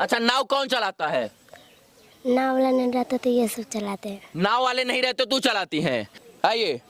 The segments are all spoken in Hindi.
अच्छा, नाव कौन चलाता है? नाव वाला नहीं रहता तो ये सब चलाते हैं। नाव वाले नहीं रहते तू चलाती हैं। आइए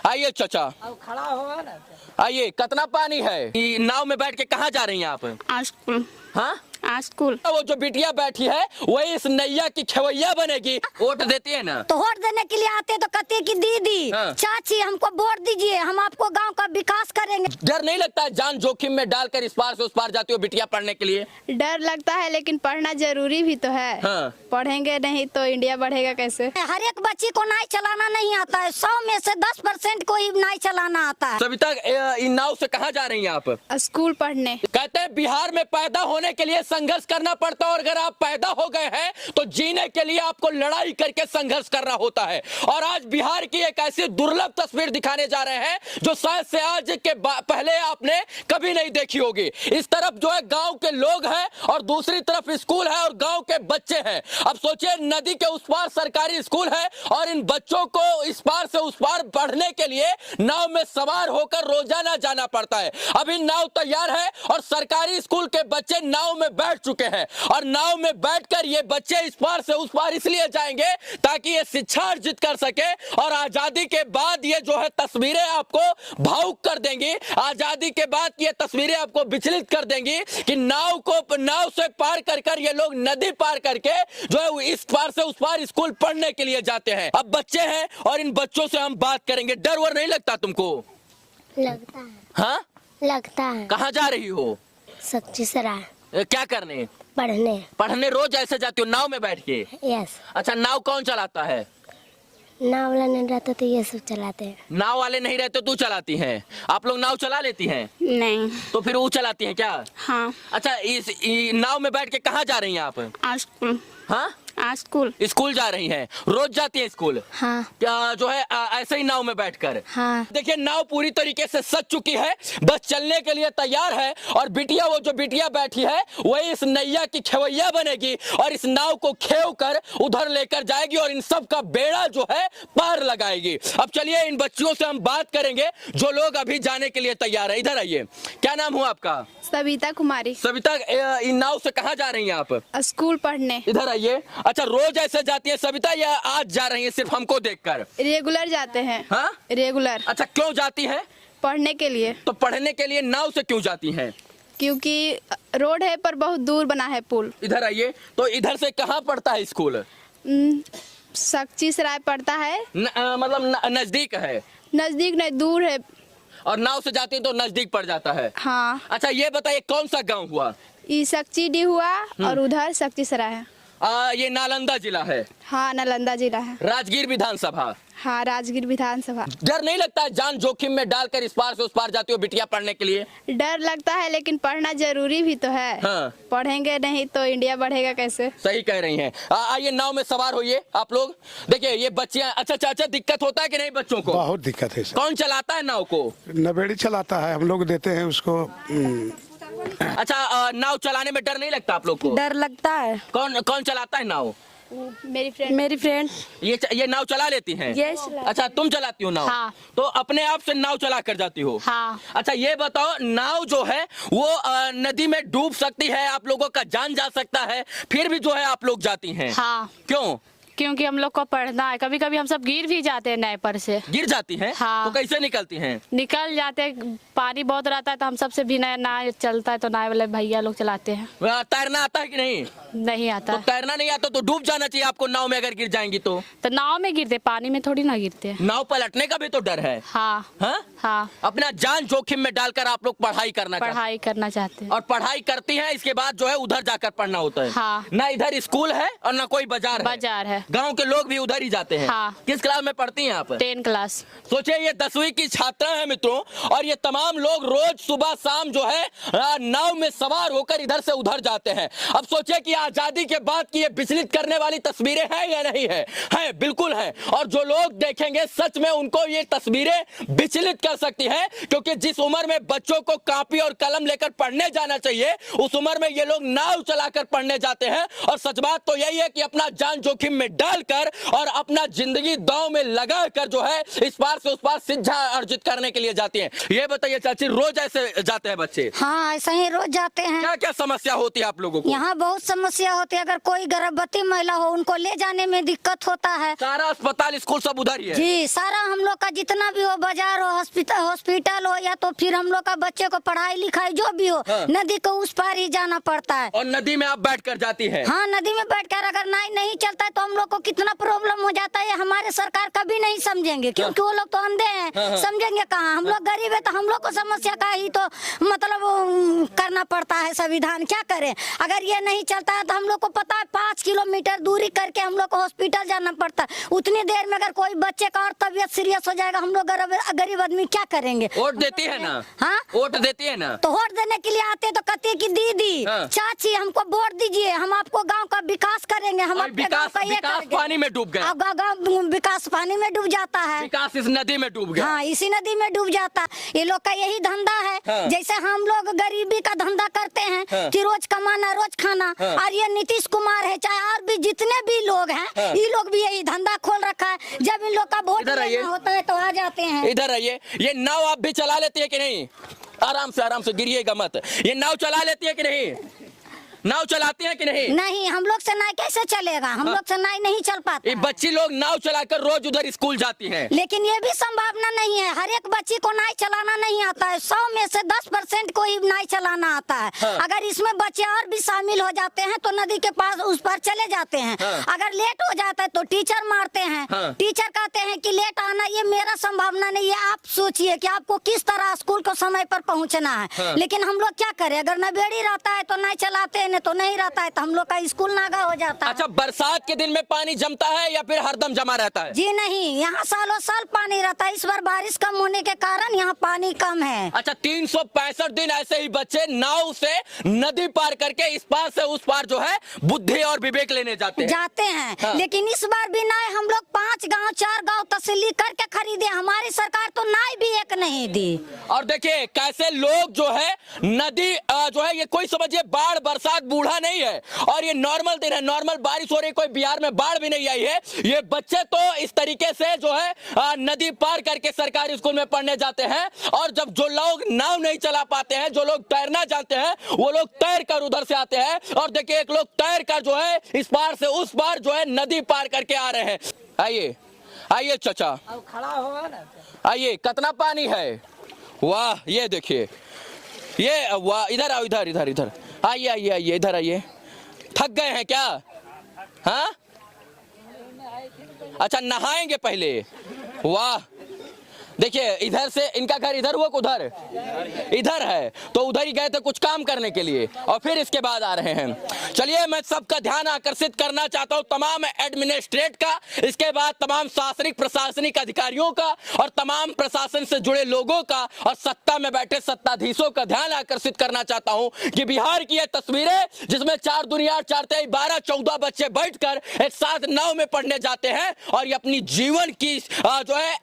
आइए चाचा, अब खड़ा होगा ना। आइए। कितना पानी है? ये नाव में बैठ के कहाँ जा रही हैं आप? स्कूल। हाँ, स्कूल। वो जो बिटिया बैठी है वही इस नैया की खेवैया बनेगी। वोट देती है ना? तो वोट देने के लिए आते तो कहते कि दीदी हाँ। चाची हमको वोट दीजिए, हम आपको गांव का विकास करेंगे। डर नहीं लगता है जान जोखिम में डालकर इस पार से उस पार जाती हो बिटिया पढ़ने के लिए? डर लगता है लेकिन पढ़ना जरूरी भी तो है। हाँ। पढ़ेंगे नहीं तो इंडिया बढ़ेगा कैसे? हर एक बच्ची को नाव चलाना नहीं आता है, 100 में से 10% को ही नाव चलाना आता है। सविता, इन नाव से कहाँ जा रही हैं आप? स्कूल पढ़ने। कहते हैं बिहार में पैदा होने के लिए संघर्ष करना पड़ता है, और अगर आप पैदा हो गए हैं तो जीने के लिए आपको लड़ाई करके संघर्ष करना होता है। और आज बिहार की एक ऐसी दुर्लभ तस्वीर दिखाने जा रहे हैं जो शायद से आज के पहले आपने कभी नहीं देखी होगी। इस तरफ जो है गांव के लोग हैं और दूसरी तरफ स्कूल है और गांव के बच्चे हैं। अब सोचिए, नदी के उस पार सरकारी स्कूल है और इन बच्चों को इस पार से उस पार पढ़ने के लिए नाव में सवार होकर रोजाना जाना पड़ता है। अभी नाव तैयार है और सरकारी स्कूल के बच्चे नाव में बैठ चुके हैं, और नाव में बैठकर ये बच्चे इस पार से उस पार इसलिए जाएंगे ताकि ये शिक्षा अर्जित कर सके। और आजादी के बाद ये जो है तस्वीरें आपको भावुक कर देंगी। आजादी के बाद ये तस्वीरें आपको विचलित कर देंगी कि नाव से पार कर ये लोग नदी पार करके जो है इस पार से उस पार स्कूल पढ़ने के लिए जाते हैं। अब बच्चे हैं और इन बच्चों से हम बात करेंगे। डर वर नहीं लगता तुमको? लगता है। हाँ, लगता है। कहाँ जा रही हो? सच्चीसराय क्या करने? पढ़ने। रोज ऐसे जाती हो नाव में बैठ के? यस। अच्छा, नाव कौन चलाता है? नाव वाला नहीं रहता तो ये सब चलाते हैं। नाव वाले नहीं रहते तू चलाती हैं। आप लोग नाव चला लेती हैं? नहीं। तो फिर वो चलाती हैं क्या? हाँ। अच्छा, इस नाव में बैठ के कहाँ जा रही हैं आप? स्कूल। हाँ, स्कूल जा रही हैं। रोज जाती हैं स्कूल? हाँ। क्या जो है ऐसे ही नाव में बैठकर? हाँ। देखिए, नाव पूरी तरीके से सज चुकी है, बस चलने के लिए तैयार है। और बिटिया, वो जो बिटिया बैठी है वही इस नैया की खेवैया बनेगी और इस नाव को खेव कर उधर लेकर जाएगी और इन सब का बेड़ा जो है पार लगाएगी। अब चलिए इन बच्चियों से हम बात करेंगे जो लोग अभी जाने के लिए तैयार है। इधर आइए। क्या नाम हुआ आपका? सविता कुमारी। सविता, इन नाव से कहाँ जा रही हैं आप? स्कूल पढ़ने। इधर आइए। अच्छा, रोज ऐसे जाती है सविता या आज जा रही है सिर्फ हमको देखकर? रेगुलर जाते हैं। हाँ, रेगुलर। अच्छा, क्यों जाती है? पढ़ने के लिए। तो पढ़ने के लिए नाव से क्यों जाती हैं? क्योंकि रोड है पर बहुत दूर बना है पुल। इधर आइए। तो इधर से कहाँ पड़ता है स्कूल? सच्चीसराय पड़ता है। मतलब नजदीक है? नजदीक नहीं, दूर है। और नाव से जाती है तो नजदीक पड़ जाता है। हाँ। अच्छा, ये बताइए कौन सा गांव हुआ? ये सक्चीडी हुआ और उधर सच्चीसराय है। ये नालंदा जिला है? हाँ, नालंदा जिला है। राजगीर विधानसभा? हाँ, राजगीर विधानसभा। डर नहीं लगता है जान जोखिम में डालकर इस पार से उस पार जाती हो बिटिया पढ़ने के लिए? डर लगता है लेकिन पढ़ना जरूरी भी तो है। हाँ। पढ़ेंगे नहीं तो इंडिया बढ़ेगा कैसे? सही कह रही हैं। आइए नाव में सवार होइए आप लोग। देखिए ये बच्चियां। अच्छा चाचा, दिक्कत होता है कि नहीं बच्चों को? बहुत दिक्कत है सर। कौन चलाता है नाव को? नवेड़ी चलाता है, हम लोग देते हैं उसको। अच्छा, नाव चलाने में डर नहीं लगता आप लोग को? डर लगता है। कौन कौन चलाता है नाव? मेरी फ्रेंड। ये नाव चला लेती हैं? यस। अच्छा, तुम चलाती हो नाव? हाँ। तो अपने आप से नाव चला कर जाती हो? हाँ। अच्छा, ये बताओ, नाव जो है वो नदी में डूब सकती है, आप लोगों का जान जा सकता है, फिर भी जो है आप लोग जाती हैं? हाँ, क्यों? क्योंकि हम लोग को पढ़ना है। कभी कभी हम सब गिर भी जाते हैं नाव पर से। गिर जाती हैं? हाँ। तो कैसे निकलती हैं? निकल जाते हैं, पानी बहुत रहता है तो हम सबसे भी नाव चलता है तो नाव वाले भैया लोग चलाते हैं। तैरना आता है कि नहीं? नहीं आता। तो तैरना नहीं आता तो डूब जाना चाहिए आपको नाव में अगर गिर जाएंगी तो। तो नाव में गिरते, पानी में थोड़ी ना गिरते। नाव पलटने का भी तो डर है। हाँ। हाँ? हाँ, अपना जान जोखिम में डालकर आप लोग पढ़ाई करना चाहते हैं। और पढ़ाई करती हैं, इसके बाद जो है उधर जाकर पढ़ना होता है। हाँ। ना इधर स्कूल है और ना कोई बाजार है। गांव के लोग भी उधर ही जाते हैं। हाँ। किस क्लास में पढ़ती हैं आप? 10 क्लास। सोचिए, ये 10वीं की छात्रा है मित्रों, और ये तमाम लोग रोज सुबह शाम जो है नाव में सवार होकर इधर से उधर जाते हैं। अब सोचिए कि आजादी के बाद की ये विचलित करने वाली तस्वीरें हैं या नहीं है? है, बिल्कुल है। और जो लोग देखेंगे सच में उनको ये तस्वीरें विचलित कर सकती है, क्योंकि जिस उम्र में बच्चों को कॉपी और कलम लेकर पढ़ने जाना चाहिए उस उम्र में ये लोग नाव चलाकर पढ़ने जाते हैं। और सच बात तो यही है कि अपना जान जोखिम में डालकर और अपना जिंदगी दांव में लगाकर जो है इस पार से उस पार शिक्षा अर्जित करने के लिए जाती हैं। ये बताइए चाची, रोज ऐसे जाते हैं बच्चे? हाँ, ऐसे ही रोज जाते हैं। क्या क्या समस्या होती है आप लोगों को? यहाँ बहुत समस्या होती है। अगर कोई गर्भवती महिला हो, उनको ले जाने में दिक्कत होता है। सारा अस्पताल स्कूल सब उधर ही है? जी, सारा हम लोग का जितना भी हो, बाजार हो, हॉस्पिटल हो, या तो फिर हम लोग का बच्चे को पढ़ाई लिखाई जो भी हो, हाँ। नदी को उस पार ही जाना पड़ता है। और नदी में आप बैठ कर जाती है? हाँ, नदी में बैठकर अगर नाव नहीं चलता है तो हम लोग को कितना प्रॉब्लम हो जाता है। हमारे सरकार कभी नहीं समझेंगे, क्योंकि वो लोग तो अंधे हैं। समझेंगे कहाँ? हम लोग गरीब है तो हम लोग को समस्या का ही तो मतलब करना पड़ता है संविधान। क्या करें? अगर ये नहीं चलता है तो हम लोग को पता है 5 किलोमीटर दूरी करके हम लोग को हॉस्पिटल जाना पड़ता है। उतनी देर में अगर कोई बच्चे का और तबीयत सीरियस हो जाएगा, हम लोग गरीब आदमी क्या करेंगे? वोट देती है ना? हाँ, वोट देती है ना? तो वोट देने के लिए आते तो कहते हैं कि दीदी, हाँ। चाची, हमको वोट दीजिए, हम आपको गांव का विकास करेंगे, हम और अपने गांव का ये विकास करेंगे। पानी में डूब गया। अब गांव विकास पानी में डूब जाता है। विकास इस नदी में डूब गया। हाँ, इसी नदी में डूब जाता है। ये लोग का यही धंधा है। हाँ। जैसे हम लोग गरीबी का धंधा करते हैं हाँ। कि रोज कमाना रोज खाना, हाँ। और ये नीतीश कुमार है, चाहे और भी जितने भी लोग हैं, हाँ। ये लोग भी यही धंधा खोल रखा है। जब इन लोग का वोट इधर आइए। लेना होता है तो आ जाते हैं। इधर आइए। ये नाव आप भी चला लेती है कि नहीं? आराम से गिरिएगा मत। ये नाव चला लेती है कि नहीं? नाव चलाती हैं कि नहीं? नहीं, हम लोग से नाव कैसे चलेगा? हम लोग से नाव नहीं चल पाता ये है। बच्ची लोग नाव चलाकर रोज उधर स्कूल जाती हैं। लेकिन ये भी संभावना नहीं है, हर एक बच्ची को नाव चलाना नहीं आता है। 100 में से 10% को ही नाव चलाना आता है। हाँ। अगर इसमें बच्चे और भी शामिल हो जाते हैं तो नदी के पास उस पर चले जाते हैं। हाँ। अगर लेट हो जाता है तो टीचर मारते हैं। हाँ। टीचर कहते हैं कि लेट आना, ये मेरा संभावना नहीं है। आप सोचिए कि आपको किस तरह स्कूल को समय पर पहुंचना है। हाँ। लेकिन हम लोग क्या करें? अगर नवेड़ी रहता है तो नाव चलाते हैं, नहीं तो नहीं रहता है तो हम लोग का स्कूल नागा हो जाता है। अच्छा, बरसात के दिन में पानी जमता है या फिर हरदम जमा रहता है? जी नहीं, यहाँ सालों साल पानी रहता है। इस बार बारिश कम होने के कारण यहाँ पानी कम है। अच्छा, 365 दिन ऐसे ही बच्चे नाव से नदी पार करके इस पार से उस पार जो है बुद्धि और विवेक लेने जाते हैं। हाँ। लेकिन इस बार भी नाव हम लोग 5 गांव 4 गांव तसल्ली करके खरीदे। हमारी सरकार तो नाव भी एक नहीं दी। और देखिए कैसे लोग जो है नदी जो है, ये कोई समझिए बाढ़ बरसात बूढ़ा नहीं है और ये नॉर्मल दिन है, नॉर्मल बारिश हो रही, कोई बिहार में बाढ़ भी नहीं आई है। ये बच्चे तो इस तरीके से जो है नदी पार करके सरकारी स्कूल में पढ़ने जाते हैं। और जब जो लोग नाव नहीं चला पाते हैं, जो लोग तैरना जानते हैं, वो लोग तैर कर उधर से आते हैं। और देखिए एक लोग तैर कर जो है इस पार से उस पार जो है नदी पार करके आ रहे हैं। आइए आइए चाचा, आइए, कितना पानी है? वाह, ये देखिए, ये वाह, इधर आओ, इधर इधर इधर आइए आइए आइए, इधर आइए। थक गए हैं क्या? हाँ, अच्छा, नहाएंगे पहले। वाह, देखिए इधर से इनका घर इधर हुआ, उधर इधर है, तो उधर ही गए थे कुछ काम करने के लिए और फिर इसके बाद आ रहे हैं। चलिए, मैं सबका ध्यान आकर्षित करना चाहता हूं, तमाम एडमिनिस्ट्रेट का, इसके बाद तमाम शासनिक प्रशासनिक अधिकारियों का और तमाम प्रशासन से जुड़े लोगों का और सत्ता में बैठे सत्ताधीशों का ध्यान आकर्षित करना चाहता हूं कि बिहार की ये तस्वीरें जिसमें 4 दुनिया 4 तेई 12 14 बच्चे बैठकर एक साथ नाव में पढ़ने जाते हैं और ये अपनी जीवन की जो है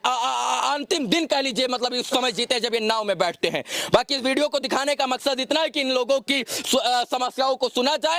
अंतिम दिन कह लीजिए, मतलब इस समय जीते जब ये नाव में बैठते हैं। बाकी इस वीडियो को दिखाने का मकसद इतना है कि इन लोगों की समस्याओं को सुना जाए